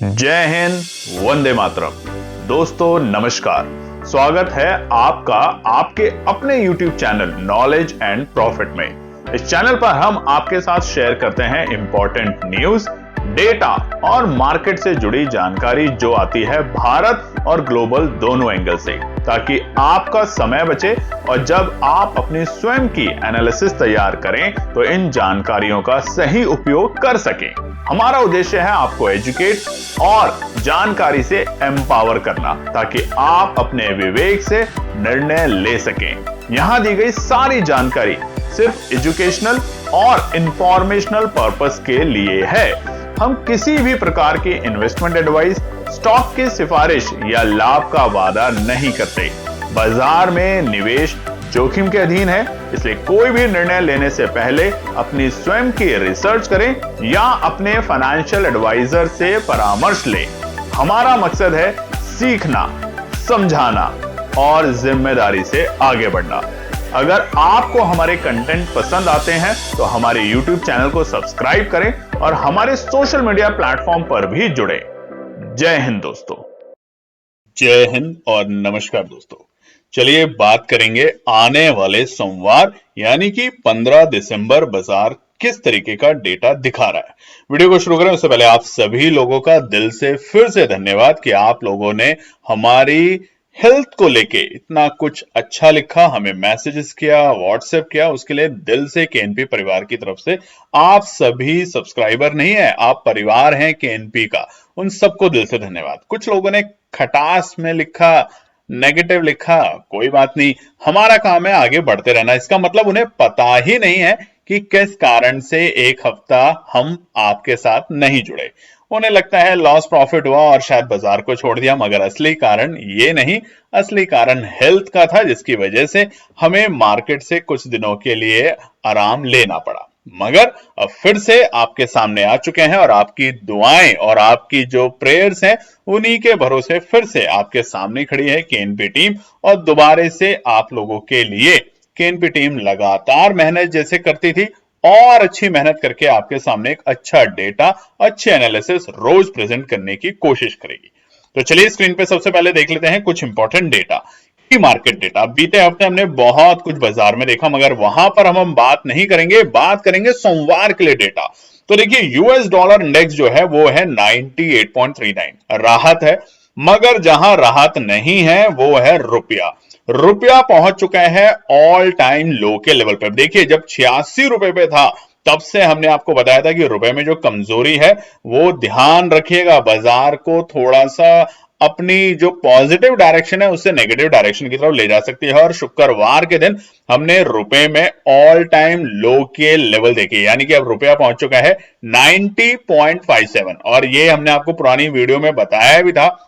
जय हिंद, वंदे मातरम। दोस्तों नमस्कार, स्वागत है आपका आपके अपने YouTube channel knowledge and profit में। इस चैनल पर हम आपके साथ शेयर करते हैं इंपॉर्टेंट न्यूज, डेटा और मार्केट से जुड़ी जानकारी जो आती है भारत और ग्लोबल दोनों एंगल से, ताकि आपका समय बचे और जब आप अपनी स्वयं की एनालिसिस तैयार करें तो इन जानकारियों का सही उपयोग कर सकें। हमारा उद्देश्य है आपको एजुकेट और जानकारी से एम्पावर करना, ताकि आप अपने विवेक से निर्णय ले सकें। यहां दी गई सारी जानकारी सिर्फ एजुकेशनल और इंफॉर्मेशनल पर्पस के लिए है। हम किसी भी प्रकार की इन्वेस्टमेंट एडवाइस, स्टॉक की सिफारिश या लाभ का वादा नहीं करते। बाजार में निवेश जोखिम के अधीन है, इसलिए कोई भी निर्णय लेने से पहले अपनी स्वयं की रिसर्च करें या अपने फाइनेंशियल एडवाइजर से परामर्श लें। हमारा मकसद है सीखना, समझाना और जिम्मेदारी से आगे बढ़ना। अगर आपको हमारे कंटेंट पसंद आते हैं तो हमारे YouTube चैनल को सब्सक्राइब करें और हमारे सोशल मीडिया प्लेटफॉर्म पर भी जुड़े। जय हिंद दोस्तों। जय हिंद और नमस्कार दोस्तों। चलिए बात करेंगे आने वाले सोमवार यानी कि 15 दिसंबर बाजार किस तरीके का डेटा दिखा रहा है। वीडियो को शुरू करें उससे पहले आप सभी लोगों का दिल से फिर से धन्यवाद कि आप लोगों ने हमारी हेल्थ को लेके इतना कुछ अच्छा लिखा, हमें मैसेजेस किया, व्हाट्सएप किया, उसके लिए दिल से केएनपी परिवार की तरफ से आप सभी सब्सक्राइबर नहीं है, आप परिवार हैं केएनपी का, उन सबको दिल से धन्यवाद। कुछ लोगों ने खटास में लिखा, नेगेटिव लिखा, कोई बात नहीं, हमारा काम है आगे बढ़ते रहना। इसका मतलब उन्हें पता ही नहीं है कि किस कारण से एक हफ्ता हम आपके साथ नहीं जुड़े। उन्हें लगता है लॉस प्रॉफिट हुआ और शायद बाजार को छोड़ दिया, मगर असली कारण ये नहीं, असली कारण हेल्थ का था, जिसकी वजह से हमें मार्केट से कुछ दिनों के लिए आराम लेना पड़ा। मगर अब फिर से आपके सामने आ चुके हैं और आपकी दुआएं और आपकी जो प्रेयर्स हैं उन्हीं के भरोसे फिर से आपके सामने खड़ी है केएनपी टीम। और दोबारा से आप लोगों के लिए केएनपी टीम लगातार मेहनत जैसे करती थी और अच्छी मेहनत करके आपके सामने एक अच्छा डेटा, अच्छे एनालिसिस रोज प्रेजेंट करने की कोशिश करेगी। तो चलिए स्क्रीन पे सबसे पहले देख लेते हैं कुछ इंपॉर्टेंट डेटा, मार्केट डेटा। बीते हफ्ते हमने बहुत कुछ बाजार में देखा, मगर वहां पर हम बात नहीं करेंगे, बात करेंगे सोमवार के लिए डेटा। तो देखिए यूएस डॉलर इंडेक्स जो है वो है 98.39, राहत है, मगर जहां राहत नहीं है वो है रुपया। रुपया पहुंच चुका है ऑल टाइम लो के लेवल पर। देखिए जब 86 रुपए पे था तब से हमने आपको बताया था कि रुपए में जो कमजोरी है वो ध्यान रखिएगा, बाजार को थोड़ा सा अपनी जो पॉजिटिव डायरेक्शन है उससे नेगेटिव डायरेक्शन की तरफ ले जा सकती है। और शुक्रवार के दिन हमने रुपए में ऑल टाइम लो के लेवल देखे, यानी कि अब रुपया पहुंच चुका है 90.57। और ये हमने आपको पुरानी वीडियो में बताया भी था,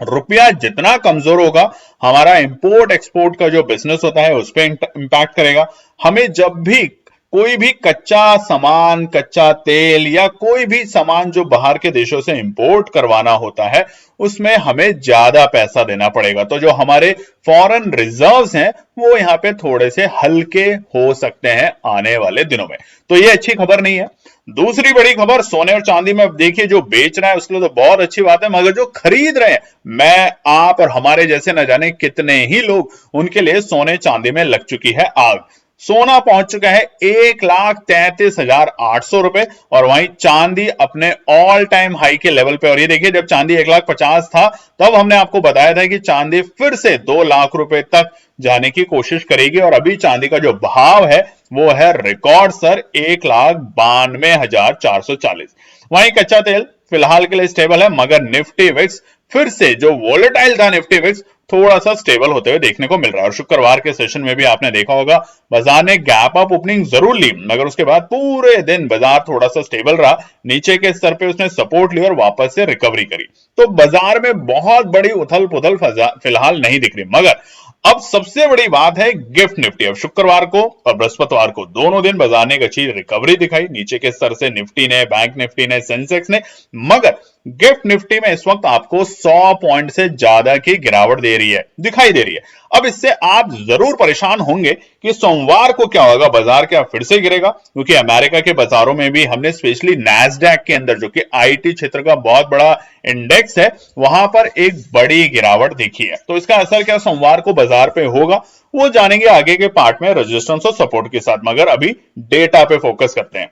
रुपया जितना कमजोर होगा हमारा इंपोर्ट एक्सपोर्ट का जो बिजनेस होता है उस पर इंपैक्ट करेगा। हमें जब भी कोई भी कच्चा सामान, कच्चा तेल या कोई भी सामान जो बाहर के देशों से इंपोर्ट करवाना होता है उसमें हमें ज्यादा पैसा देना पड़ेगा। तो जो हमारे फॉरेन रिजर्व्स हैं वो यहाँ पे थोड़े से हल्के हो सकते हैं आने वाले दिनों में। तो ये अच्छी खबर नहीं है। दूसरी बड़ी खबर, सोने और चांदी में देखिए जो बेच रहा है उसके लिए तो बहुत अच्छी बात है, मगर जो खरीद रहे हैं, मैं, आप और हमारे जैसे न जाने कितने ही लोग, उनके लिए सोने चांदी में लग चुकी है आग। सोना पहुंच चुका है 1,33,800 रुपए और वहीं चांदी अपने ऑल टाइम हाई के लेवल पे। और ये देखिए जब चांदी 1,50,000 था तब हमने आपको बताया था कि चांदी फिर से 2 लाख रुपए तक जाने की कोशिश करेगी। और अभी चांदी का जो भाव है वो है रिकॉर्ड सर 1,92,440। वहीं कच्चा तेल फिलहाल के लिए स्टेबल है, मगर निफ्टी विक्स फिर से जो वोलेटाइल था, निफ्टी विक्स थोड़ा सा स्टेबल होते हुए देखने को मिल रहा है। और शुक्रवार के सेशन में भी आपने देखा होगा बाजार ने गैप अप ओपनिंग जरूर ली, मगर उसके बाद पूरे दिन बाजार थोड़ा सा स्टेबल रहा, नीचे के स्तर पे उसने सपोर्ट ली और वापस से रिकवरी करी। तो बाजार में बहुत बड़ी उथल पुथल फिलहाल नहीं दिख रही। मगर अब सबसे बड़ी बात है गिफ्ट निफ्टी। अब शुक्रवार को और बृहस्पतिवार को दोनों दिन बाजार ने एक अच्छी रिकवरी दिखाई, नीचे के स्तर से निफ्टी ने, बैंक निफ्टी ने, सेंसेक्स ने, मगर गिफ्ट निफ्टी में इस वक्त आपको 100 पॉइंट से ज्यादा की गिरावट दिखाई दे रही है। अब इससे आप जरूर परेशान होंगे कि सोमवार को क्या होगा, बाजार क्या फिर से गिरेगा? क्योंकि अमेरिका के बाजारों में भी हमने स्पेशली नैस्डैक के अंदर, जो कि आईटी क्षेत्र का बहुत बड़ा इंडेक्स है, वहां पर एक बड़ी गिरावट देखी है। तो इसका असर क्या सोमवार को बाजार पे होगा, वो जानेंगे आगे के पार्ट में रेजिस्टेंस और सपोर्ट के साथ। मगर अभी डेटा पे फोकस करते हैं।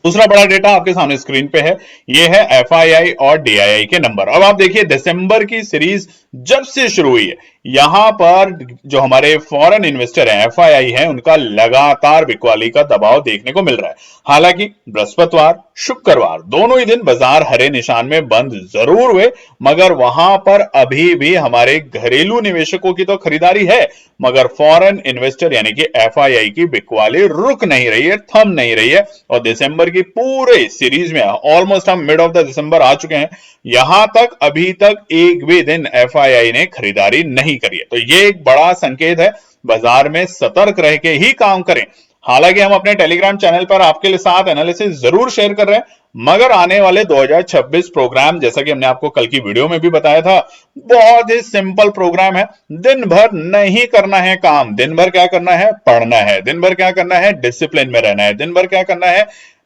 दूसरा बड़ा डेटा आपके सामने स्क्रीन पे है, ये है एफआईआई और डीआईआई के नंबर। अब आप देखिए दिसंबर की सीरीज जब से शुरू हुई है, यहां पर जो हमारे फॉरेन इन्वेस्टर हैं, एफआईआई हैं, उनका लगातार बिकवाली का दबाव देखने को मिल रहा है। हालांकि बृहस्पतिवार, शुक्रवार दोनों ही दिन बाजार हरे निशान में बंद जरूर हुए, मगर वहां पर अभी भी हमारे घरेलू निवेशकों की तो खरीदारी है, मगर फॉरेन इन्वेस्टर यानी कि एफआईआई की बिकवाली रुक नहीं रही है, थम नहीं रही है। और दिसंबर की पूरे सीरीज में ऑलमोस्ट हम मिड ऑफ द दिसंबर आ चुके हैं, यहां तक अभी तक एक भी दिन एफआईआई ने खरीदारी नहीं करी है। तो ये एक बड़ा संकेत है, बाजार में सतर्क रह के ही काम करें। हालांकि हम अपने टेलीग्राम चैनल पर आपके साथ एनालिसिस जरूर शेयर कर रहे हैं, मगर आने वाले 2026 प्रोग्राम, जैसा कि हमने आपको कल की वीडियो में भी बताया था, बहुत ही सिंपल प्रोग्राम है। दिन भर नहीं करना है काम, दिन भर क्या करना है, पढ़ना है। दिन भर क्या करना है, डिसिप्लिन में रहना है। दिन भर क्या करना है,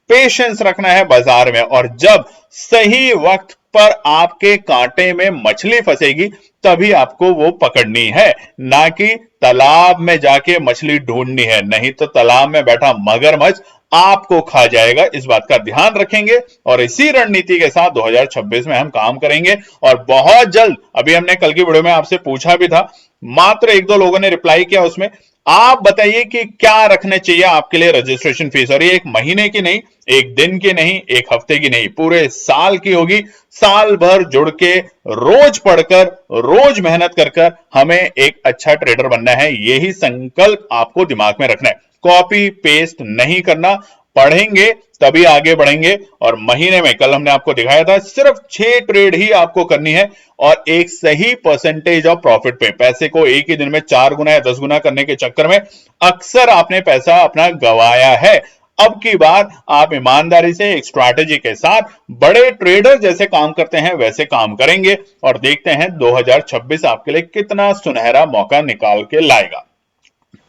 पेशेंस रखना है बाजार में। और जब सही वक्त पर आपके कांटे में मछली फंसेगी, तभी आपको वो पकड़नी है, ना कि तालाब में जाके मछली ढूंढनी है। नहीं तो तालाब में बैठा मगरमच्छ आपको खा जाएगा। इस बात का ध्यान रखेंगे और इसी रणनीति के साथ 2026 में हम काम करेंगे। और बहुत जल्द, अभी हमने कल की वीडियो में आपसे पूछा भी था, मात्र 1-2 लोगों ने रिप्लाई किया उसमें, आप बताइए कि क्या रखने चाहिए आपके लिए रजिस्ट्रेशन फीस। और ये 1 महीने की नहीं, 1 दिन की नहीं, 1 हफ्ते की नहीं, पूरे साल की होगी। साल भर जुड़ के, रोज पढ़कर, रोज मेहनत कर हमें एक अच्छा ट्रेडर बनना है। यही संकल्प आपको दिमाग में रखना है। कॉपी पेस्ट नहीं करना, पढ़ेंगे तभी आगे बढ़ेंगे। और महीने में, कल हमने आपको दिखाया था, सिर्फ 6 ट्रेड ही आपको करनी है और एक सही परसेंटेज ऑफ प्रॉफिट पे। पैसे को एक ही दिन में 4 गुना या 10 गुना करने के चक्कर में अक्सर आपने पैसा अपना गंवाया है। अब की बार आप ईमानदारी से एक स्ट्रैटेजी के साथ बड़े ट्रेडर जैसे काम करते हैं वैसे काम करेंगे और देखते हैं 2026 आपके लिए कितना सुनहरा मौका निकाल के लाएगा।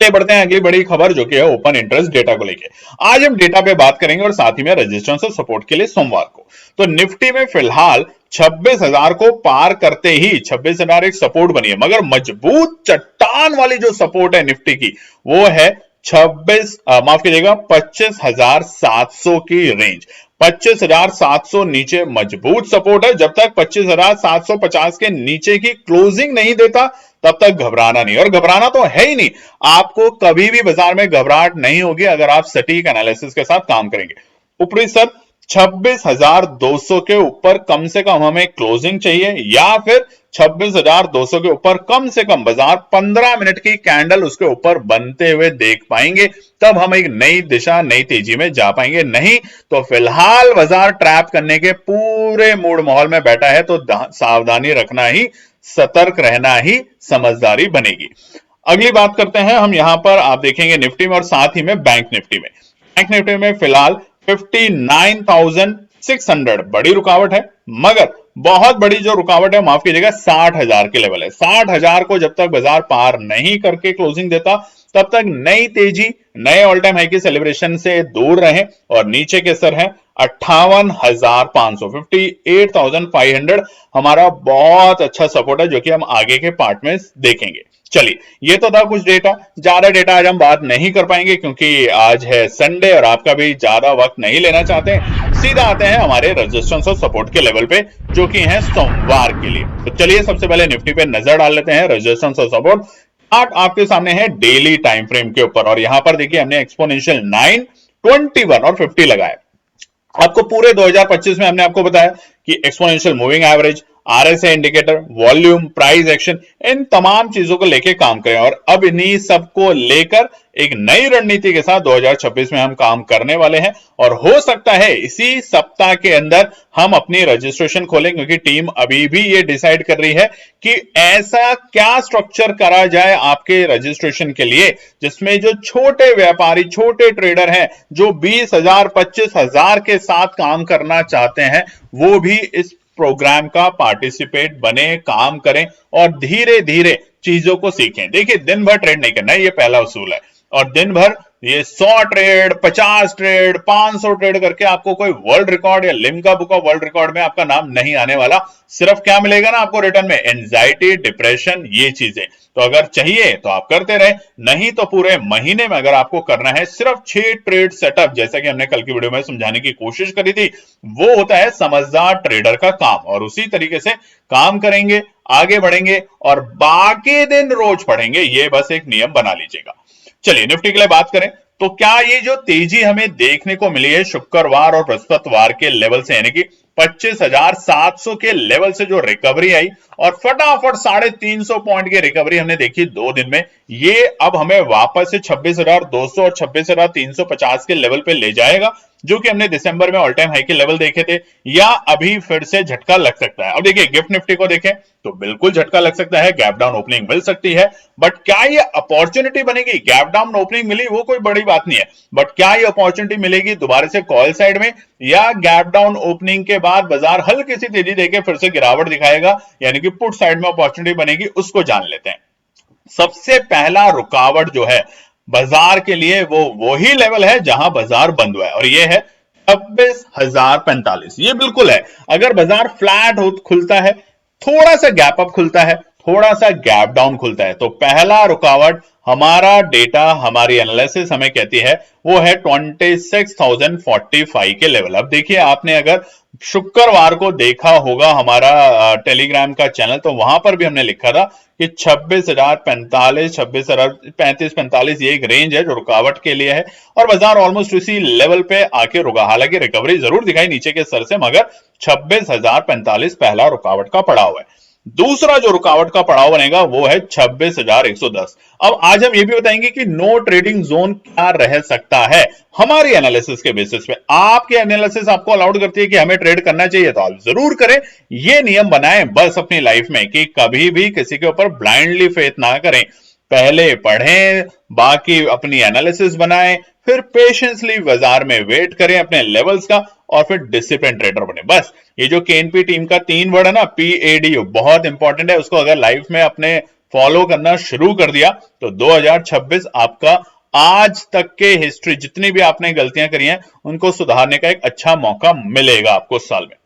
बढ़ते हैं अगली बड़ी खबर, जो कि है ओपन इंटरेस्ट डेटा को लेके। आज हम डेटा पे बात करेंगे और साथ ही में रेजिस्टेंस और सपोर्ट के लिए सोमवार को। तो निफ्टी में फिलहाल 26,000 को पार करते ही 26,000 एक सपोर्ट बनी है, मगर मजबूत चट्टान वाली जो सपोर्ट है निफ्टी की, वो है 25,700 की रेंज। 25,700 नीचे मजबूत सपोर्ट है। जब तक 25,750 के नीचे की क्लोजिंग नहीं देता, तब तक घबराना नहीं। और घबराना तो है ही नहीं, आपको कभी भी बाजार में घबराहट नहीं होगी अगर आप सटीक एनालिसिस के साथ काम करेंगे। ऊपरी स्तर 26,200 के ऊपर कम से कम हमें क्लोजिंग चाहिए, या फिर 26,200 के ऊपर कम से कम बाजार 15 मिनट की कैंडल उसके ऊपर बनते हुए देख पाएंगे, तब हम एक नई दिशा, नई तेजी में जा पाएंगे। नहीं तो फिलहाल बाजार ट्रैप करने के पूरे मूड माहौल में बैठा है, तो सावधानी रखना ही, सतर्क रहना ही समझदारी बनेगी। अगली बात करते हैं हम, यहां पर आप देखेंगे निफ्टी में और साथ ही में बैंक निफ्टी में। बैंक निफ्टी में फिलहाल 59,600 बड़ी रुकावट है, मगर बहुत बड़ी जो रुकावट है, माफ कीजिएगा, 60,000 के लेवल है। 60,000 को जब तक बाजार पार नहीं करके क्लोजिंग देता, तब तक नई तेजी, नए ऑल टाइम हाई की सेलिब्रेशन से दूर रहें। और नीचे के स्तर है 58,500, 58,500 हमारा बहुत अच्छा सपोर्ट है, जो कि हम आगे के पार्ट में देखेंगे। चलिए, ये तो था कुछ डेटा। ज्यादा डेटा आज हम बात नहीं कर पाएंगे क्योंकि आज है संडे और आपका भी ज्यादा वक्त नहीं लेना चाहते। सीधा आते हैं हमारे रेजिस्टेंस और सपोर्ट के लेवल पे, जो कि है सोमवार के लिए। तो चलिए सबसे पहले निफ्टी पे नजर डाल लेते हैं। रेजिस्टेंस और सपोर्ट चार्ट आपके सामने है डेली टाइम फ्रेम के ऊपर, और यहां पर देखिए हमने एक्सपोनेंशियल 9, 21 और 50 लगाया। आपको पूरे 2025 में हमने आपको बताया कि exponential moving average, RSI indicator, volume, price action, इन तमाम चीजों को लेकर काम करें। और अब इन्हीं सबको लेकर एक नई रणनीति के साथ 2026 में हम काम करने वाले हैं। और हो सकता है इसी सप्ताह के अंदर हम अपनी रजिस्ट्रेशन खोलें, क्योंकि टीम अभी भी ये डिसाइड कर रही है कि ऐसा क्या स्ट्रक्चर करा जाए आपके रजिस्ट्रेशन के लिए, जिसमें जो छोटे व्यापारी, छोटे ट्रेडर हैं, जो 20,000, 25,000 के साथ काम करना चाहते हैं, वो भी इस प्रोग्राम का पार्टिसिपेट बने, काम करें और धीरे धीरे चीजों को सीखें। देखिए, दिन भर ट्रेड नहीं करना है, ये पहला उसूल है। और दिन भर ये 100 ट्रेड, 50 ट्रेड, 500 ट्रेड करके आपको कोई वर्ल्ड रिकॉर्ड या Limca book of world record में आपका नाम नहीं आने वाला। सिर्फ क्या मिलेगा ना आपको रिटर्न में, एंजाइटी, डिप्रेशन, ये चीजें। तो अगर चाहिए तो आप करते रहे, नहीं तो पूरे महीने में अगर आपको करना है सिर्फ 6 ट्रेड सेटअप, जैसा कि हमने कल की वीडियो में समझाने की कोशिश करी थी, वो होता है समझदार ट्रेडर का काम। और उसी तरीके से काम करेंगे, आगे बढ़ेंगे और बाकी दिन रोज पढ़ेंगे, ये बस एक नियम बना लीजिएगा। चलिए निफ्टी के लिए बात करें तो क्या ये जो तेजी हमें देखने को मिली है शुक्रवार और बृहस्पतिवार के लेवल से, यानी कि 25,700 के लेवल से जो रिकवरी आई और फटाफट 350 पॉइंट की रिकवरी हमने देखी 2 दिन में, ये अब हमें वापस से 26,200 और 26,350 के लेवल पे ले जाएगा, जो कि हमने दिसंबर में ऑल टाइम हाई के लेवल देखे थे, या अभी फिर से झटका लग सकता है। अब देखिए गिफ्ट निफ्टी को देखें तो बिल्कुल झटका लग सकता है, गैप डाउन ओपनिंग मिल सकती है, बट क्या ये अपॉर्चुनिटी बनेगी? गैप डाउन ओपनिंग मिली वो कोई बड़ी बात नहीं है, बट क्या ये अपॉर्चुनिटी मिलेगी दोबारा से कॉल साइड में, या गैप डाउन ओपनिंग के बाद बाजार हल्की सी तेजी देके फिर से गिरावट दिखाएगा, यानी कि पुट साइड में अपॉर्चुनिटी बनेगी, उसको जान लेते हैं। सबसे पहला रुकावट जो है बाजार के लिए वो वही लेवल है जहां बाजार बंद हुआ है, और ये है 26,045। ये बिल्कुल है, अगर बाजार फ्लैट खुलता है, थोड़ा सा गैप अप खुलता है, थोड़ा सा गैप डाउन खुलता है, तो पहला रुकावट हमारा डेटा, हमारी एनालिसिस हमें कहती है वो है 26,045 के लेवल। अब देखिए, आपने अगर शुक्रवार को देखा होगा हमारा टेलीग्राम का चैनल, तो वहां पर भी हमने लिखा था कि 26,045, 26,035-45 ये एक रेंज है जो रुकावट के लिए है, और बाजार ऑलमोस्ट उसी लेवल पे आके रुका। हालांकि रिकवरी जरूर दिखाई नीचे के स्तर से, मगर 26,045 पहला रुकावट का पड़ाव है। दूसरा जो रुकावट का पड़ाव बनेगा वो है 26,110। अब आज हम ये भी बताएंगे कि नो ट्रेडिंग जोन क्या रह सकता है हमारी एनालिसिस के बेसिस पे। आपकी एनालिसिस आपको अलाउड करती है कि हमें ट्रेड करना चाहिए, तो आप जरूर करें। ये नियम बनाएं बस अपनी लाइफ में कि कभी भी किसी के ऊपर ब्लाइंडली फेथ ना करें, पहले पढ़ें, बाकी अपनी एनालिसिस बनाएं, फिर पेशेंसली बाजार में वेट करें अपने लेवल्स का, और फिर डिसिप्लिन ट्रेडर बने। बस ये जो केएनपी टीम का 3 वर्ड है ना, PADU, बहुत इंपॉर्टेंट है। उसको अगर लाइफ में अपने फॉलो करना शुरू कर दिया तो 2026 आपका आज तक के हिस्ट्री जितनी भी आपने गलतियां करी हैं उनको सुधारने का एक अच्छा मौका मिलेगा आपको इस साल में।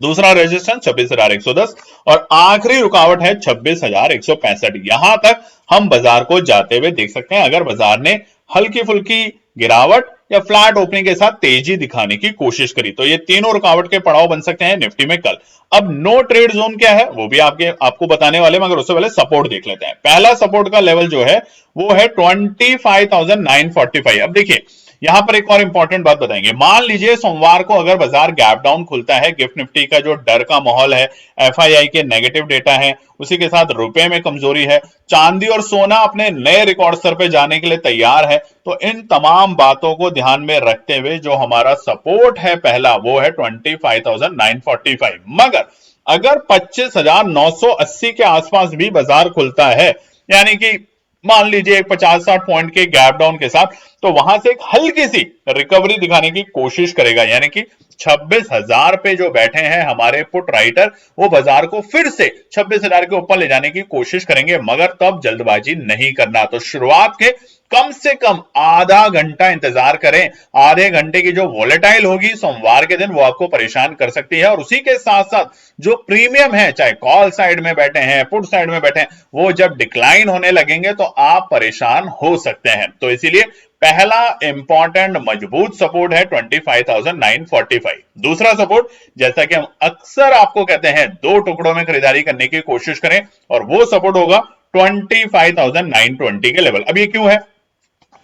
दूसरा रेजिस्टेंस 26,110 और आखिरी रुकावट है 26,165। यहां तक हम बाजार को जाते हुए देख सकते हैं। अगर बाजार ने हल्की फुल्की गिरावट या फ्लैट ओपनिंग के साथ तेजी दिखाने की कोशिश करी, तो ये तीनों रुकावट के पड़ाव बन सकते हैं निफ्टी में कल। अब नो ट्रेड जोन क्या है वो भी आपको बताने वाले, मगर उससे पहले सपोर्ट देख लेते हैं। पहला सपोर्ट का लेवल जो है वो है 25,945। अब देखिए यहां पर एक और इंपॉर्टेंट बात बताएंगे। मान लीजिए सोमवार को अगर बाजार गैप डाउन खुलता है, गिफ्ट निफ्टी का जो डर का माहौल है, FII के नेगेटिव डेटा है, उसी के साथ रुपए में कमजोरी है, चांदी और सोना अपने नए रिकॉर्ड स्तर पे जाने के लिए तैयार है, तो इन तमाम बातों को ध्यान में रखते हुए जो हमारा सपोर्ट है पहला वो है 25,945। मगर अगर 25,980 के आसपास भी बाजार खुलता है, यानी कि मान लीजिए 50-60 पॉइंट के गैप डाउन के साथ, तो वहां से एक हल्की सी रिकवरी दिखाने की कोशिश करेगा, यानी कि 26,000 पे जो बैठे हैं हमारे पुट राइटर, वो बाजार को फिर से 26,000 के ऊपर ले जाने की कोशिश करेंगे, मगर तब जल्दबाजी नहीं करना। तो शुरुआत के कम से कम आधा घंटा इंतजार करें। आधे घंटे की जो वोलेटाइल होगी सोमवार के दिन वो आपको परेशान कर सकती है, और उसी के साथ साथ जो प्रीमियम है, चाहे कॉल साइड में बैठे हैं, पुट साइड में बैठे हैं, वो जब डिक्लाइन होने लगेंगे तो आप परेशान हो सकते हैं। तो इसीलिए पहला इंपॉर्टेंट मजबूत सपोर्ट है 25,945। दूसरा सपोर्ट, जैसा कि हम अक्सर आपको कहते हैं, 2 टुकड़ों में खरीदारी करने की कोशिश करें, और वो सपोर्ट होगा 25,920 के लेवल। अब ये क्यों है?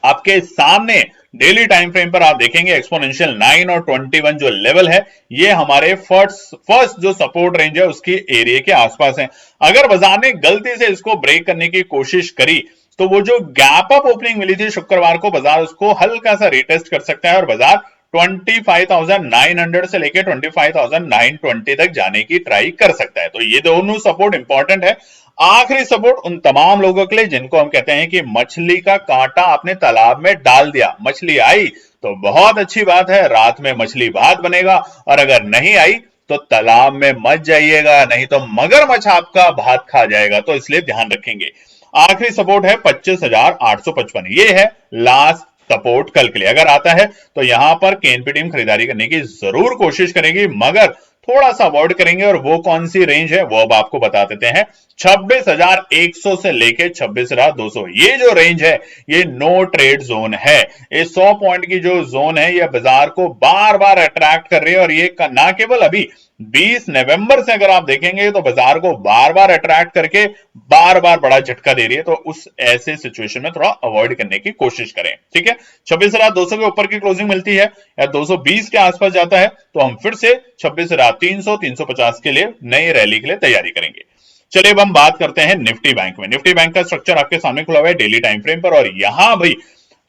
आपके सामने डेली टाइम फ्रेम पर आप देखेंगे एक्सपोनेंशियल 9 और 21 जो लेवल है, ये हमारे फर्स्ट जो सपोर्ट रेंज है उसकी एरिया के आसपास है। अगर बाजार ने गलती से इसको ब्रेक करने की कोशिश करी तो वो जो गैप अप ओपनिंग मिली थी शुक्रवार को, बाजार उसको हल्का सा रिटेस्ट कर सकता है और बाजार 25,900 से लेकर 25,920 तक जाने की ट्राई कर सकता है। तो ये दोनों सपोर्ट इंपॉर्टेंट है। आखिरी सपोर्ट उन तमाम लोगों के लिए जिनको हम कहते हैं कि मछली का कांटा आपने तालाब में डाल दिया, मछली आई तो बहुत अच्छी बात है, रात में मछली भात बनेगा, और अगर नहीं आई तो तालाब में मत जाइएगा, नहीं तो मगरमच्छ आपका भात खा जाएगा, तो इसलिए ध्यान रखेंगे। आखिरी सपोर्ट है 25,855, ये है लास्ट सपोर्ट कल के लिए। अगर आता है तो यहां पर केएनपी टीम खरीदारी करने की जरूर कोशिश करेगी, मगर थोड़ा सा अवॉइड करेंगे। और वो कौन सी रेंज है वो अब आपको बता देते हैं। 26,100 से लेके 26,200, ये जो रेंज है ये नो ट्रेड जोन है। ये 100 पॉइंट की जो जोन है ये बाजार को बार बार अट्रैक्ट कर रही है, और ये ना केवल अभी 20 नवंबर से अगर आप देखेंगे तो बाजार को बार बार अट्रैक्ट करके बार बार बड़ा झटका दे रही है। तो उस ऐसे सिचुएशन में थोड़ा अवॉइड करने की कोशिश करें, ठीक है। 26,200 के ऊपर की क्लोजिंग मिलती है या 220 के आसपास जाता है तो हम फिर से 26,300 350 के लिए नई रैली के लिए तैयारी करेंगे। चलिए अब हम बात करते हैं निफ्टी बैंक में। निफ्टी बैंक का स्ट्रक्चर आपके सामने खुला हुआ है डेली टाइम फ्रेम पर, और यहां भाई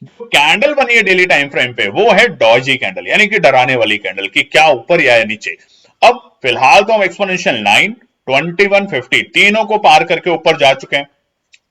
जो कैंडल बनी है डेली टाइम फ्रेम पे वो है डॉजी कैंडल, यानी कि डराने वाली कैंडल की क्या ऊपर या नीचे। अब फिलहाल तो हम एक्सपोनेंशियल 9 2150 तीनों को पार करके ऊपर जा चुके हैं,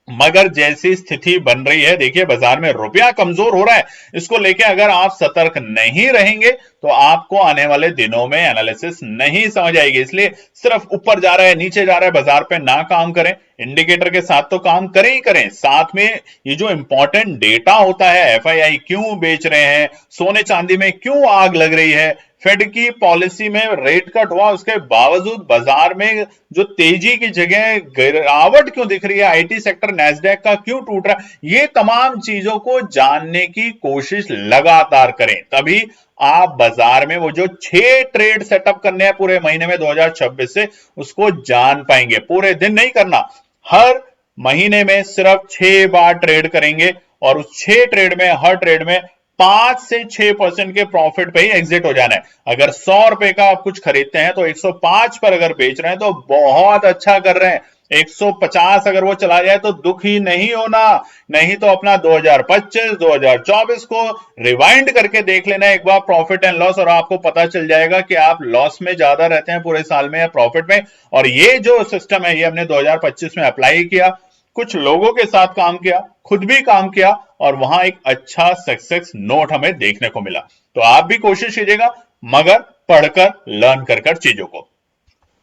मगर जैसी स्थिति बन रही है, देखिए बाजार में रुपया कमजोर हो रहा है, इसको लेके अगर आप सतर्क नहीं रहेंगे तो आपको आने वाले दिनों में एनालिसिस नहीं समझ आएगी। इसलिए सिर्फ ऊपर जा रहा है नीचे जा रहा है बाजार पे ना काम करें, इंडिकेटर के साथ तो काम करें ही करें, साथ में ये जो इंपॉर्टेंट डेटा होता है, एफआईआई क्यों बेच रहे हैं, सोने चांदी में क्यों आग लग रही है, फेड की पॉलिसी में रेट कट हुआ उसके बावजूद बाजार में जो तेजी की जगह गिरावट क्यों दिख रही है, आईटी सेक्टर नैस्डैक का क्यों टूट रहा है, ये तमाम चीजों को जानने की कोशिश लगातार करें, तभी आप बाजार में वो जो 6 ट्रेड सेटअप करने हैं पूरे महीने में 2026 से उसको जान पाएंगे। पूरे दिन नहीं करना, हर महीने में सिर्फ 6 बार ट्रेड करेंगे, और उस 6 ट्रेड में हर ट्रेड में 5 से 6% के प्रॉफिट पे ही एग्जिट हो जाना है। अगर 100 रुपए का आप कुछ खरीदते हैं तो 105 पर अगर बेच रहे हैं तो बहुत अच्छा कर रहे हैं। 150 अगर वो चला जाए तो दुख ही नहीं होना, नहीं तो अपना 2025 2024 को रिवाइंड करके देख लेना एक बार प्रॉफिट एंड लॉस, और आपको पता चल जाएगा कि आप लॉस में ज्यादा रहते हैं पूरे साल में या प्रॉफिट में। और ये जो सिस्टम है ये हमने 2025 में अप्लाई किया, कुछ लोगों के साथ काम किया, खुद भी काम किया, और वहां एक अच्छा सक्सेस नोट हमें देखने को मिला। तो आप भी कोशिश कीजिएगा, मगर पढ़कर लर्न कर चीजों को।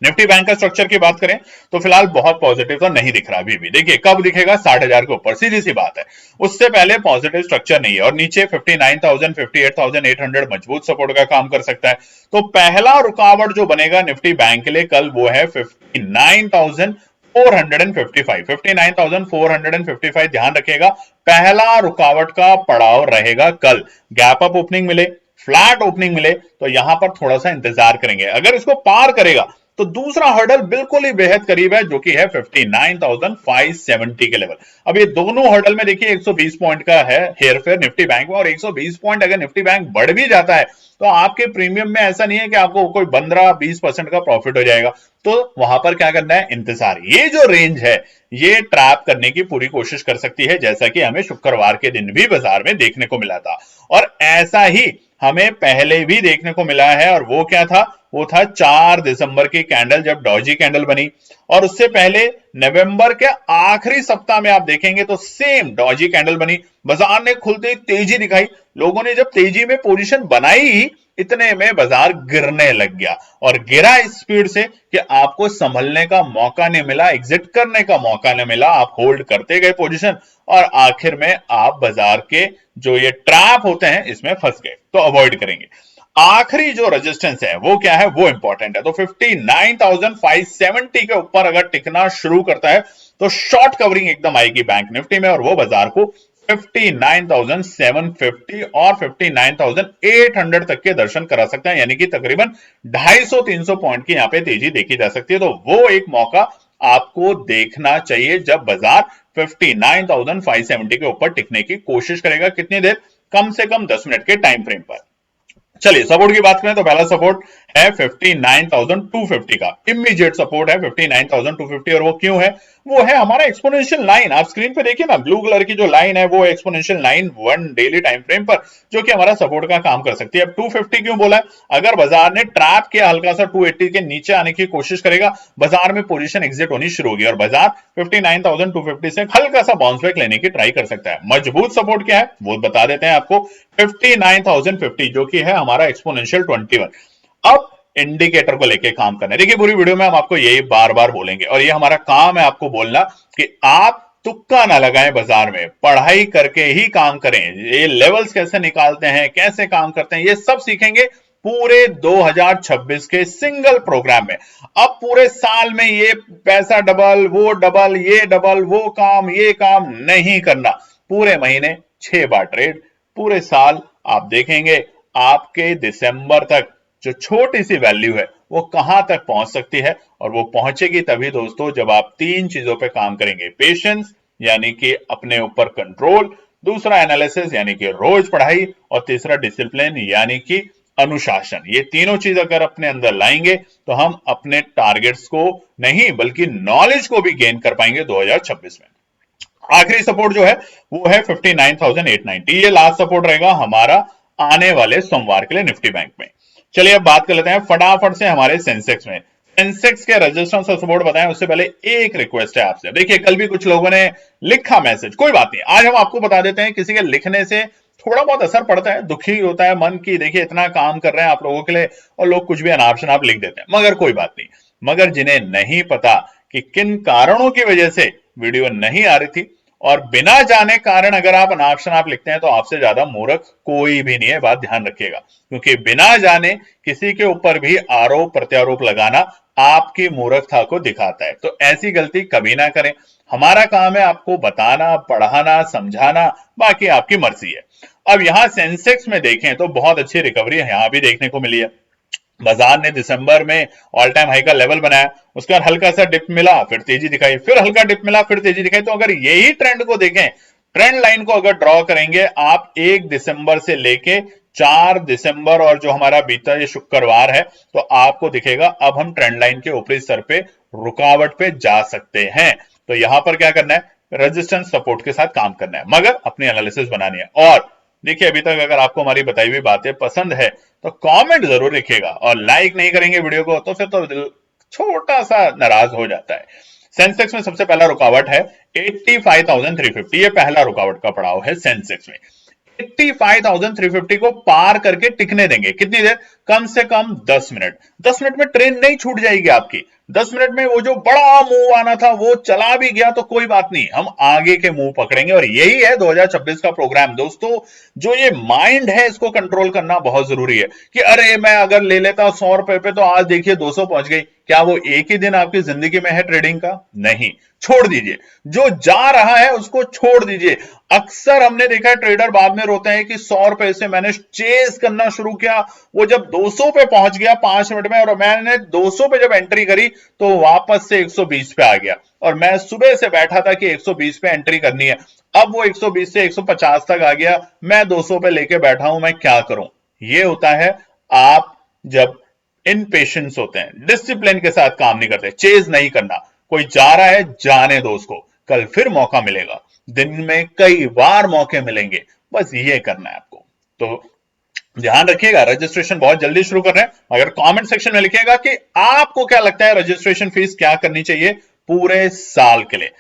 निफ्टी बैंक का स्ट्रक्चर की बात करें तो फिलहाल बहुत पॉजिटिव तो नहीं दिख रहा अभी भी। देखिए कब दिखेगा, 60,000 के ऊपर, सीधी सी बात है, उससे पहले पॉजिटिव स्ट्रक्चर नहीं है। और नीचे 59,000 58,800 मजबूत सपोर्ट का काम कर सकता है। तो पहला रुकावट जो बनेगा निफ्टी बैंक के लिए कल वो है 59,455 ध्यान रखिएगा, पहला रुकावट का पड़ाव रहेगा कल। गैप अप ओपनिंग मिले, फ्लैट ओपनिंग मिले तो यहां पर थोड़ा सा इंतजार करेंगे। अगर इसको पार करेगा तो दूसरा हर्डल बिल्कुल ही बेहद करीब है, जो कि है 59,570 के लेवल। अब ये दोनों हर्डल में देखिए 120 पॉइंट का है हेरफेर निफ्टी बैंक में, और 120 पॉइंट अगर निफ्टी बैंक बढ़ भी जाता है तो आपके प्रीमियम में ऐसा नहीं है कि आपको कोई 15-20% का प्रॉफिट हो जाएगा। तो वहां पर क्या करना है, इंतजार। ये जो रेंज है ये ट्रैप करने की पूरी कोशिश कर सकती है, जैसा कि हमें शुक्रवार के दिन भी बाजार में देखने को मिला था, और ऐसा ही हमें पहले भी देखने को मिला है। और वो क्या था, वो था 4 दिसंबर की कैंडल जब डॉजी कैंडल बनी, और उससे पहले नवंबर के आखिरी सप्ताह में आप देखेंगे तो सेम डॉजी कैंडल बनी। बाजार ने खुलते तेजी दिखाई, लोगों ने जब तेजी में पोजीशन बनाई इतने में बाजार गिरने लग गया, और गिरा इस स्पीड से कि आपको संभलने का मौका नहीं मिला, एग्जिट करने का मौका नहीं मिला, आप होल्ड करते गए पोजीशन, और आखिर में आप बाजार के जो ये ट्रैप होते हैं इसमें फंस गए। तो अवॉइड करेंगे। आखिरी जो रेजिस्टेंस है वो क्या है, वो इंपॉर्टेंट है। तो 59,570 के ऊपर अगर टिकना शुरू करता है तो शॉर्ट कवरिंग एकदम आएगी बैंक निफ्टी में, और वो बाजार को 59,750 और 59,800 तक के दर्शन करा सकते हैं, यानी कि तकरीबन 250-300 पॉइंट की यहां पे तेजी देखी जा सकती है। तो वो एक मौका आपको देखना चाहिए जब बाजार 59,570 के ऊपर टिकने की कोशिश करेगा। कितनी देर, कम से कम 10 मिनट के टाइम फ्रेम पर। चलिए सपोर्ट की बात करें तो पहला सपोर्ट है 59,250 का, इमीडिएट सपोर्ट है 59,250, और वो क्यों है, वो है हमारा एक्सपोनेंशियल लाइन। आप स्क्रीन पे देखिए ना, ब्लू कलर की जो लाइन है वो exponential line 1 daily time frame पर, जो कि हमारा सपोर्ट का काम कर सकती है। अब 250 क्यों बोला है, अगर बाजार ने ट्रैप किया हल्का सा 280 के नीचे आने की कोशिश करेगा, बाजार में पोजीशन एग्जिट होनी शुरू होगी, और बाजार 59,250 से हल्का सा बाउंस बैक लेने की ट्राई कर सकता है। मजबूत सपोर्ट क्या है वो बता देते हैं आपको, 59,050 जो कि है हमारा एक्सपोनेंशियल 21। अब इंडिकेटर को लेके काम करना है। देखिए पूरी वीडियो में हम आपको यही बार बार बोलेंगे और ये हमारा काम है आपको बोलना कि आप तुक्का ना लगाएं बाजार में, पढ़ाई करके ही काम करें। ये लेवल्स कैसे निकालते हैं, कैसे काम करते हैं, ये सब सीखेंगे पूरे 2026 के सिंगल प्रोग्राम में। अब पूरे साल में ये पैसा डबल, वो डबल, ये डबल, वो काम, ये काम नहीं करना। पूरे महीने 6 बार ट्रेड, पूरे साल आप देखेंगे आपके दिसंबर तक जो छोटी सी वैल्यू है वो कहां तक पहुंच सकती है। और वो पहुंचेगी तभी दोस्तों जब आप 3 चीजों पे काम करेंगे। पेशेंस यानी कि अपने ऊपर कंट्रोल, दूसरा एनालिसिस यानी कि रोज पढ़ाई, और तीसरा डिसिप्लिन यानी कि अनुशासन। ये तीनों चीज अगर अपने अंदर लाएंगे तो हम अपने टारगेट्स को नहीं बल्कि नॉलेज को भी गेन कर पाएंगे 2026 में। आखिरी सपोर्ट जो है वो है 59,890। ये लास्ट सपोर्ट रहेगा हमारा आने वाले सोमवार के लिए निफ्टी बैंक में। चलिए अब बात कर लेते हैं फटाफट से हमारे सेंसेक्स में। सेंसेक्स के रेजिस्टेंस और सपोर्ट बताएं उससे पहले एक रिक्वेस्ट है आपसे। देखिए कल भी कुछ लोगों ने लिखा मैसेज, कोई बात नहीं, आज हम आपको बता देते हैं। किसी के लिखने से थोड़ा बहुत असर पड़ता है, दुखी होता है मन की, देखिए इतना काम कर रहे हैं आप लोगों के लिए और लोग कुछ भी अनाप शनाप लिख देते हैं, मगर कोई बात नहीं। मगर जिन्हें नहीं पता कि किन कारणों की वजह से वीडियो नहीं आ रही थी और बिना जाने कारण अगर आप अनाप शनाप लिखते हैं तो आपसे ज्यादा मूर्ख कोई भी नहीं है, बात ध्यान रखिएगा। क्योंकि बिना जाने किसी के ऊपर भी आरोप प्रत्यारोप लगाना आपकी मूर्खता को दिखाता है, तो ऐसी गलती कभी ना करें। हमारा काम है आपको बताना, पढ़ाना, समझाना, बाकी आपकी मर्जी है। अब यहां सेंसेक्स में देखें तो बहुत अच्छी रिकवरी यहां भी देखने को मिली है। बाजार ने दिसंबर में ऑल टाइम हाई का लेवल बनाया, उसके बाद हल्का सा डिप मिला, फिर तेजी दिखाई, फिर हल्का डिप मिला, फिर तेजी दिखाई। तो अगर यही ट्रेंड को देखें, ट्रेंड लाइन को अगर ड्रॉ करेंगे आप 1 दिसंबर से लेके 4 दिसंबर और जो हमारा बीता ये शुक्रवार है, तो आपको दिखेगा अब हम ट्रेंड लाइन के ऊपरी स्तर पे रुकावट पे जा सकते हैं। तो यहां पर क्या करना है, रेजिस्टेंस सपोर्ट के साथ काम करना है, मगर अपनी एनालिसिस बनानी है। और देखिए अभी तक अगर आपको हमारी बताई हुई बातें पसंद है तो कमेंट जरूर लिखिएगा, और लाइक नहीं करेंगे वीडियो को तो फिर तो दिल छोटा सा नाराज हो जाता है। सेंसेक्स में सबसे पहला रुकावट है 85,350, ये पहला रुकावट का पड़ाव है सेंसेक्स में। 85,350 को पार करके टिकने देंगे कितनी देर, कम से कम 10 मिनट। 10 मिनट में ट्रेन नहीं छूट जाएगी आपकी। 10 मिनट में वो जो बड़ा मूव आना था वो चला भी गया तो कोई बात नहीं, हम आगे के मूव पकड़ेंगे। और यही है 2026 का प्रोग्राम दोस्तों। जो ये माइंड है इसको कंट्रोल करना बहुत जरूरी है कि अरे मैं अगर ले लेता 100 रुपए पे तो आज देखिए 200 पहुंच गई। क्या वो एक ही दिन आपकी जिंदगी में है ट्रेडिंग का? नहीं, छोड़ दीजिए। जो जा रहा है उसको छोड़ दीजिए। अक्सर हमने देखा है ट्रेडर बाद में रोते हैं कि 100 रुपए से मैंने चेस करना शुरू किया, वो जब 200 पे पहुंच गया 5 मिनट में और मैंने 200 पे जब एंट्री करी तो वापस से 120 पे आ गया, और मैं सुबह से बैठा था कि 120 पे एंट्री करनी है, अब वो 120 से 150 तक आ गया, मैं 200 पे लेके बैठा हूं, मैं क्या करूं। ये होता है आप जब इनपेशेंस होते हैं, डिसिप्लिन के साथ काम नहीं करते, चेज नहीं करना। कोई जा रहा है जाने दो उसको, कल फिर मौका मिलेगा, दिन में कई बार मौके मिलेंगे, बस ये करना है आपको। तो ध्यान रखिएगा, रजिस्ट्रेशन बहुत जल्दी शुरू कर रहे हैं। अगर कमेंट सेक्शन में लिखिएगा कि आपको क्या लगता है रजिस्ट्रेशन फीस क्या करनी चाहिए पूरे साल के लिए।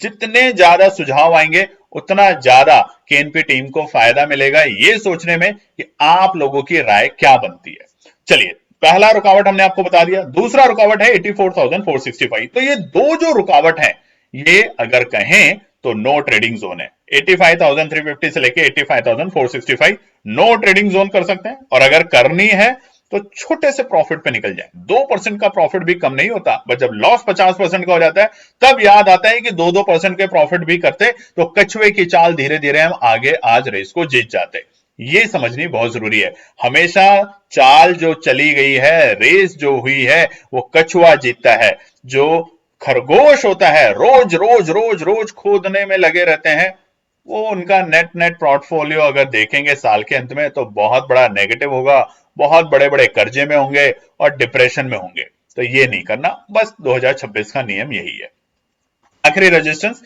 जितने ज्यादा सुझाव आएंगे उतना ज्यादा केएनपी टीम को फायदा मिलेगा ये सोचने में कि आप लोगों की राय क्या बनती है। चलिए, पहला रुकावट हमने आपको बता दिया। दूसरा रुकावट है 84,465। तो ये दो जो रुकावट है ये अगर कहें तो नो ट्रेडिंग जोन है। 85,350 से लेके 85,465 नो ट्रेडिंग जोन कर सकते हैं, और अगर करनी है तो छोटे से प्रॉफिट पे निकल जाए। 2% का प्रॉफिट भी कम नहीं होता, बट जब लॉस 50% का हो जाता है तब याद आता है कि 2% के प्रॉफिट भी करते तो कछुए की चाल धीरे धीरे हम आगे आज रेस को जीत जाते। ये समझनी बहुत जरूरी है। हमेशा चाल जो चली गई है, रेस जो हुई है, वो कछुआ जीतता है। जो खरगोश होता है रोज रोज रोज रोज खोदने में लगे रहते हैं, वो उनका नेट पोर्टफोलियो अगर देखेंगे साल के अंत में तो बहुत बड़ा नेगेटिव होगा, बहुत बड़े बड़े कर्जे में होंगे और डिप्रेशन में होंगे। तो ये नहीं करना, बस 2026 का नियम यही है। आखिरी रेजिस्टेंस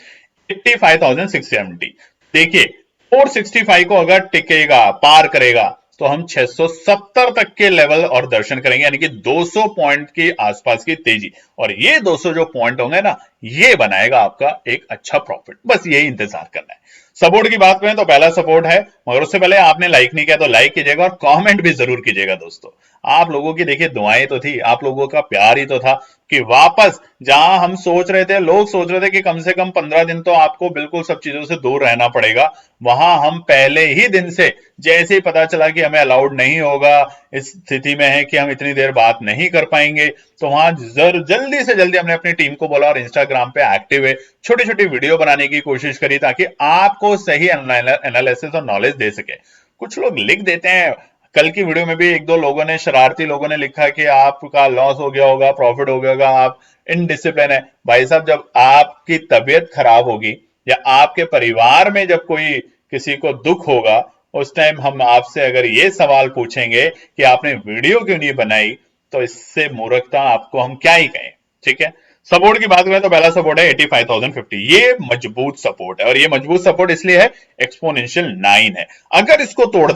85,670। देखिए 465 को अगर टिकेगा, पार करेगा तो हम 670 तक के लेवल और दर्शन करेंगे, यानी कि 200 पॉइंट के आसपास की तेजी। और ये 200 जो पॉइंट होंगे ना, ये बनाएगा आपका एक अच्छा प्रॉफिट। बस यही इंतजार करना है। सपोर्ट की बात करें तो पहला सपोर्ट है, मगर उससे पहले आपने लाइक नहीं किया तो लाइक कीजिएगा और कमेंट भी जरूर कीजिएगा दोस्तों। आप लोगों की देखिए दुआएं तो थी, आप लोगों का प्यार ही तो था कि वापस जहां हम सोच रहे थे, लोग सोच रहे थे कि कम से कम 15 दिन तो आपको बिल्कुल सब चीजों से दूर रहना पड़ेगा, वहां हम पहले ही दिन से जैसे ही पता चला कि हमें अलाउड नहीं होगा, इस स्थिति में है कि हम इतनी देर बात नहीं कर पाएंगे, तो वहां जल्दी से जल्दी हमने अपनी टीम को बोला और इंस्टाग्राम पे एक्टिव है, छोटी छोटी वीडियो बनाने की कोशिश करी ताकि आपको सही एनालिसिस और नॉलेज दे सके। कुछ लोग लिख देते हैं, कल की वीडियो में भी एक दो लोगों ने, शरारती लोगों ने लिखा कि आपका लॉस हो गया होगा, प्रॉफिट हो गया होगा, आप इनडिसिप्लिन है। भाई साहब, जब आपकी तबीयत खराब होगी या आपके परिवार में जब कोई किसी को दुख होगा, उस टाइम हम आपसे अगर ये सवाल पूछेंगे कि आपने वीडियो क्यों नहीं बनाई, तो इससे मूर्खता आपको हम क्या ही कहें। ठीक है, सपोर्ट की बात करें तो पहला सपोर्ट है 85,050। ये मजबूत सपोर्ट है और ये मजबूत सपोर्ट इसलिए है, एक्सपोनेंशियल 9 है। अगर इसको तोड़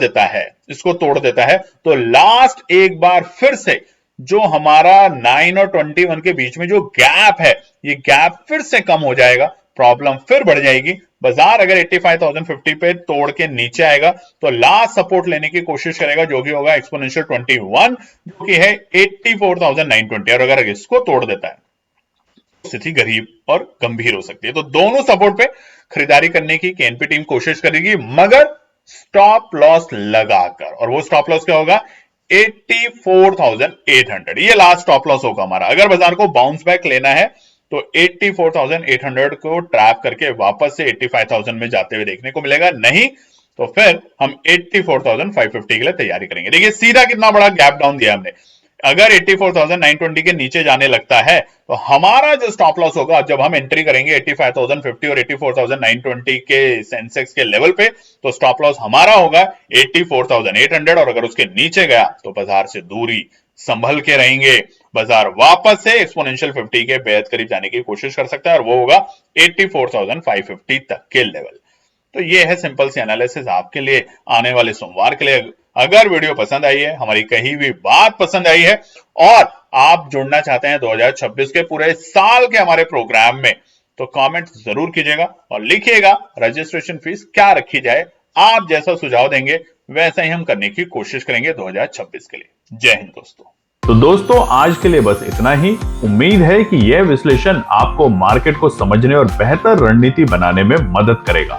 देता है तो लास्ट एक बार फिर से जो हमारा 9 और 21 के बीच में जो गैप है, ये गैप फिर से कम हो जाएगा, प्रॉब्लम फिर बढ़ जाएगी। बाजार अगर 85,050 पे तोड़ के नीचे आएगा तो लास्ट सपोर्ट लेने की कोशिश करेगा, जो कि होगा एक्सपोनेंशियल 21, जो कि है 84,920। और अगर इसको तोड़ देता है, स्थिति गरीब और गंभीर हो सकती है। तो दोनों सपोर्ट पे खरीदारी करने की केएनपी टीम कोशिश करेगी, मगर स्टॉप लॉस लगाकर। और वो स्टॉप लॉस क्या होगा? 84,800। ये लास्ट स्टॉप लॉस होगा हमारा। अगर बाजार को बाउंस बैक लेना है तो 84,800 को ट्रैप करके वापस से 85,000 में जाते हुए देखने को मिलेगा। नहीं तो फिर हम 84,550 के लिए तैयारी करेंगे। देखिए सीधा कितना बड़ा गैप डाउन दिया हमने। अगर 84,920 के नीचे जाने लगता है तो हमारा जो स्टॉप लॉस होगा, जब हम एंट्री करेंगे 85,050 और 84,920 के सेंसेक्स के लेवल पे, तो स्टॉप लॉस हमारा होगा 84,800। और अगर उसके नीचे गया तो बाजार से दूरी संभल के रहेंगे, बाजार वापस से एक्सपोनेंशियल 50 के बेहद करीब जाने की कोशिश कर सकता है और वो होगा 84,550 तक के लेवल। तो ये है सिंपल सी एनालिसिस आपके लिए आने वाले सोमवार के लिए। अगर वीडियो पसंद आई है, हमारी कही हुई बात पसंद आई है और आप जुड़ना चाहते हैं 2026 के पूरे साल के हमारे प्रोग्राम में, तो कमेंट जरूर कीजिएगा और लिखिएगा रजिस्ट्रेशन फीस क्या रखी जाए। आप जैसा सुझाव देंगे वैसा ही हम करने की कोशिश करेंगे 2026 के लिए। जय हिंद दोस्तों। तो दोस्तों आज के लिए बस इतना ही। उम्मीद है कि यह विश्लेषण आपको मार्केट को समझने और बेहतर रणनीति बनाने में मदद करेगा।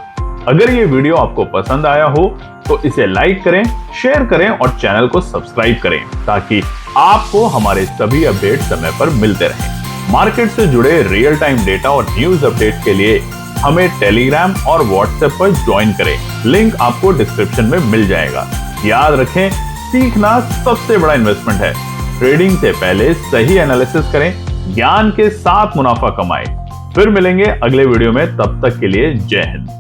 अगर ये वीडियो आपको पसंद आया हो तो इसे लाइक करें, शेयर करें और चैनल को सब्सक्राइब करें, ताकि आपको हमारे सभी अपडेट समय पर मिलते रहें। मार्केट से जुड़े रियल टाइम डेटा और न्यूज अपडेट के लिए हमें टेलीग्राम और व्हाट्सएप पर ज्वाइन करें। लिंक आपको डिस्क्रिप्शन में मिल जाएगा। याद रखें, सीखना सबसे बड़ा इन्वेस्टमेंट है। ट्रेडिंग से पहले सही एनालिसिस करें, ज्ञान के साथ मुनाफा कमाएं। फिर मिलेंगे अगले वीडियो में, तब तक के लिए जय हिंद।